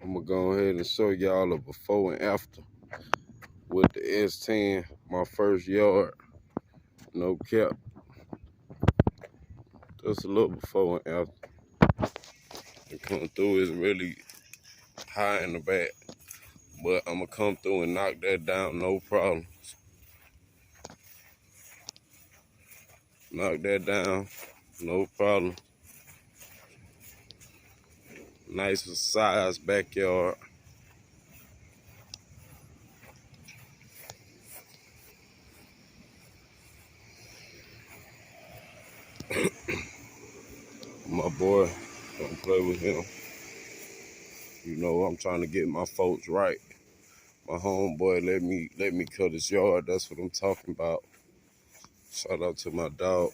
I'm gonna go ahead and show y'all a before and after with the S10, my first yard. No cap. Just a little before and after. It come through is really high in the back, but I'm gonna come through and knock that down, no problem. Knock that down, no problem. Nice size backyard. My boy, don't play with him. You know, I'm trying to get my folks right. My homeboy let me cut his yard. That's what I'm talking about. Shout out to my dog.